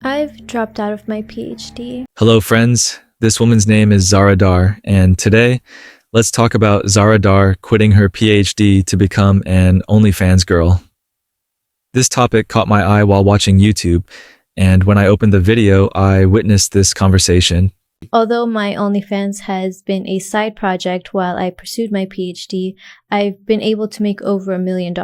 I've dropped out of my PhD. Hello, friends. This woman's name is Zara Dar, and today, let's talk about Zara Dar quitting her PhD to become an OnlyFans girl. This topic caught my eye while watching YouTube, and when I opened the video, I witnessed this conversation. Although my OnlyFans has been a side project while I pursued my PhD, I've been able to make over $1 million.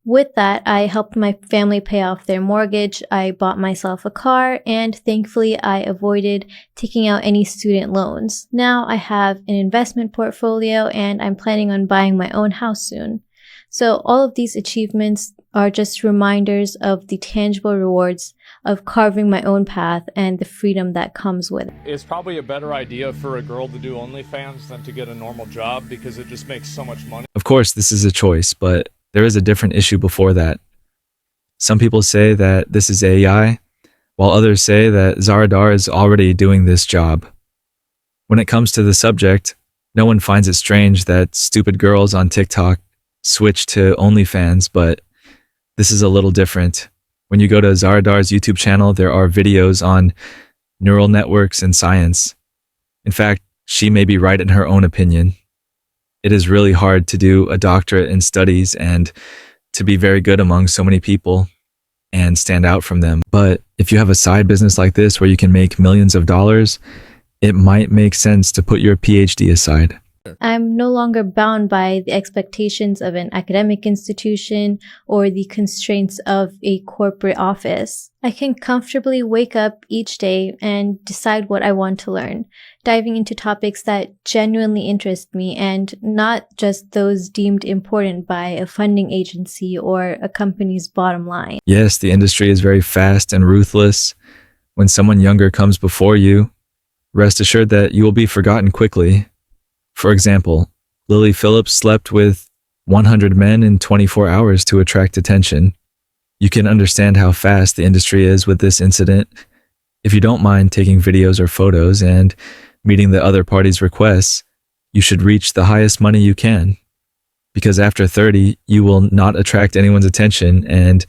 With that, I helped my family pay off their mortgage, I bought myself a car, and thankfully I avoided taking out any student loans. Now I have an investment portfolio and I'm planning on buying my own house soon. So all of these achievements are just reminders of the tangible rewards of carving my own path and the freedom that comes with it. It's probably a better idea for a girl to do OnlyFans than to get a normal job because it just makes so much money. Of course, this is a choice, but there is a different issue before that. Some people say that this is AI, while others say that Zara Dar is already doing this job. When it comes to the subject, no one finds it strange that stupid girls on TikTok switch to OnlyFans, but this is a little different. When you go to Zara Dar's YouTube channel, there are videos on neural networks and science. In fact, she may be right in her own opinion. It is really hard to do a doctorate in studies and to be very good among so many people and stand out from them. But if you have a side business like this where you can make millions of dollars, it might make sense to put your PhD aside. I'm no longer bound by the expectations of an academic institution or the constraints of a corporate office. I can comfortably wake up each day and decide what I want to learn, diving into topics that genuinely interest me and not just those deemed important by a funding agency or a company's bottom line. Yes, the industry is very fast and ruthless. When someone younger comes before you, rest assured that you will be forgotten quickly. For example, Lily Phillips slept with 100 men in 24 hours to attract attention. You can understand how fast the industry is with this incident. If you don't mind taking videos or photos and meeting the other party's requests, you should reach the highest money you can. Because after 30, you will not attract anyone's attention and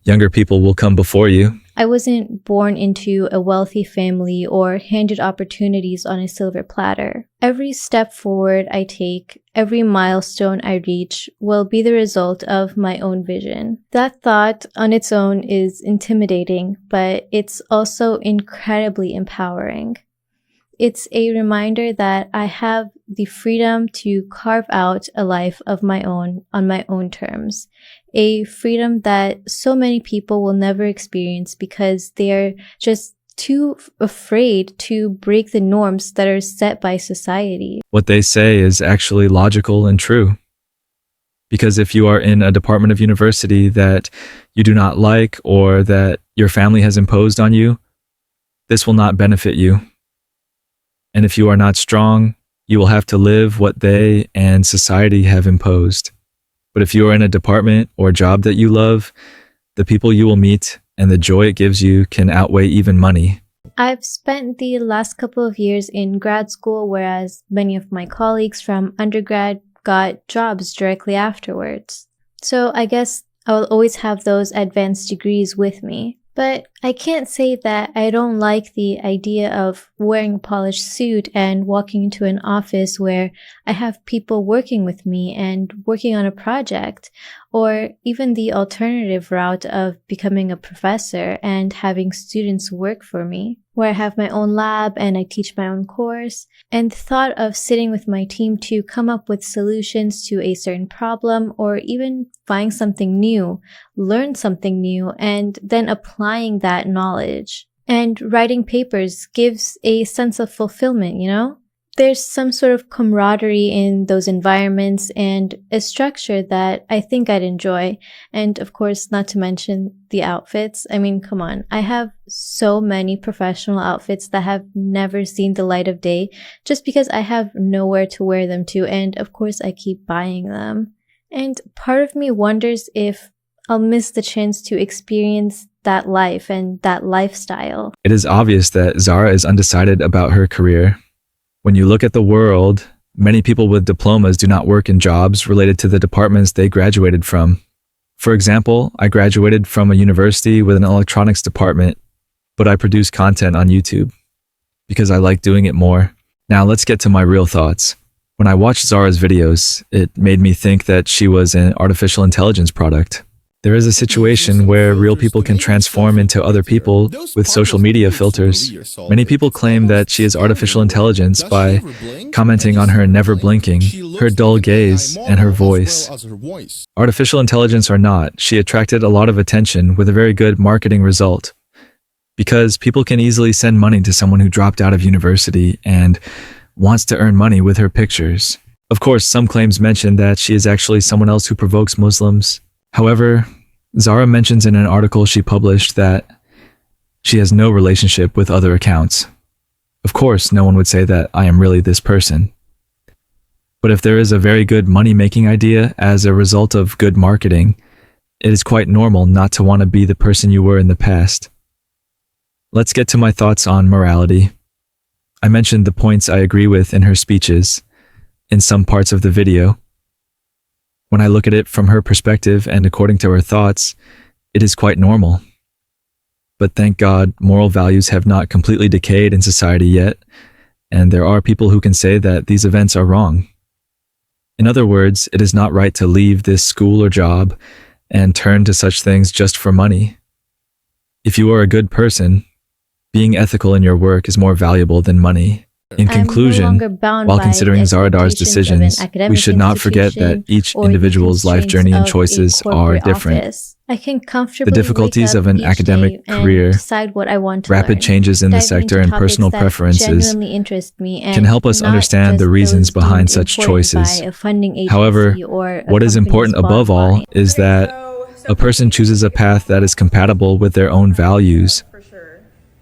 younger people will come before you. I wasn't born into a wealthy family or handed opportunities on a silver platter. Every step forward I take, every milestone I reach will be the result of my own vision. That thought on its own is intimidating, but it's also incredibly empowering. It's a reminder that I have the freedom to carve out a life of my own on my own terms. A freedom that so many people will never experience because they are just too afraid to break the norms that are set by society. What they say is actually logical and true. Because if you are in a department of university that you do not like or that your family has imposed on you, this will not benefit you. And if you are not strong, you will have to live what they and society have imposed. But if you are in a department or job that you love, the people you will meet and the joy it gives you can outweigh even money. I've spent the last couple of years in grad school, whereas many of my colleagues from undergrad got jobs directly afterwards. So I guess I will always have those advanced degrees with me. But I can't say that I don't like the idea of wearing a polished suit and walking into an office where I have people working with me and working on a project, or even the alternative route of becoming a professor and having students work for me, where I have my own lab and I teach my own course, and the thought of sitting with my team to come up with solutions to a certain problem or even find something new, learn something new, and then applying that knowledge. And writing papers gives a sense of fulfillment, you know? There's some sort of camaraderie in those environments and a structure that I think I'd enjoy. And of course, not to mention the outfits. I mean, come on. I have so many professional outfits that have never seen the light of day just because I have nowhere to wear them to. And of course, I keep buying them. And part of me wonders if I'll miss the chance to experience that life and that lifestyle. It is obvious that Zara is undecided about her career. When you look at the world, many people with diplomas do not work in jobs related to the departments they graduated from. For example, I graduated from a university with an electronics department, but I produce content on YouTube because I like doing it more. Now let's get to my real thoughts. When I watched Zara's videos, it made me think that she was an artificial intelligence product. There is a situation where real people can transform into other people with social media filters. Many people claim that she is artificial intelligence by commenting on her never blinking, her dull gaze, and her voice. Artificial intelligence or not, she attracted a lot of attention with a very good marketing result. Because people can easily send money to someone who dropped out of university and wants to earn money with her pictures. Of course, some claims mention that she is actually someone else who provokes Muslims. However, Zara mentions in an article she published that she has no relationship with other accounts. Of course, no one would say that I am really this person. But if there is a very good money-making idea as a result of good marketing, it is quite normal not to want to be the person you were in the past. Let's get to my thoughts on morality. I mentioned the points I agree with in her speeches, in some parts of the video. When I look at it from her perspective and according to her thoughts, it is quite normal. But thank God, moral values have not completely decayed in society yet, and there are people who can say that these events are wrong. In other words, it is not right to leave this school or job and turn to such things just for money. If you are a good person, being ethical in your work is more valuable than money. In conclusion, while considering Zara Dar's decisions, we should not forget that each individual's life journey and choices are different. I can comfortably The difficulties of an academic career, rapid changes in the sector, and personal preferences can help us understand the reasons behind such choices. However, what is important above all is that a person chooses a path that is compatible with their own values.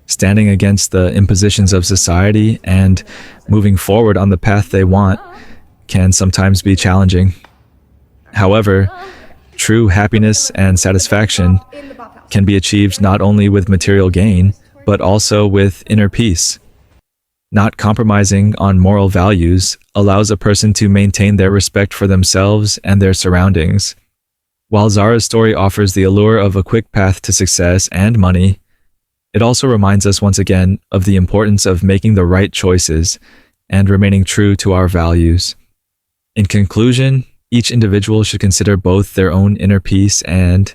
Standing against the impositions of society and moving forward on the path they want can sometimes be challenging. However, true happiness and satisfaction can be achieved not only with material gain, but also with inner peace. Not compromising on moral values allows a person to maintain their respect for themselves and their surroundings. While Zara's story offers the allure of a quick path to success and money, it also reminds us once again of the importance of making the right choices and remaining true to our values. In conclusion, each individual should consider both their own inner peace and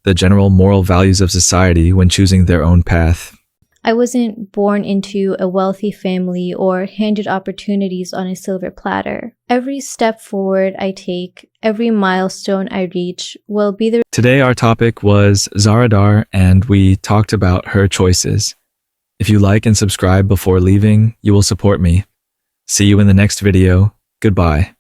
the general moral values of society when choosing their own path. I wasn't born into a wealthy family or handed opportunities on a silver platter. Every step forward I take, every milestone I reach will be the... Today our topic was Zara Dar, and we talked about her choices. If you like and subscribe before leaving, you will support me. See you in the next video. Goodbye.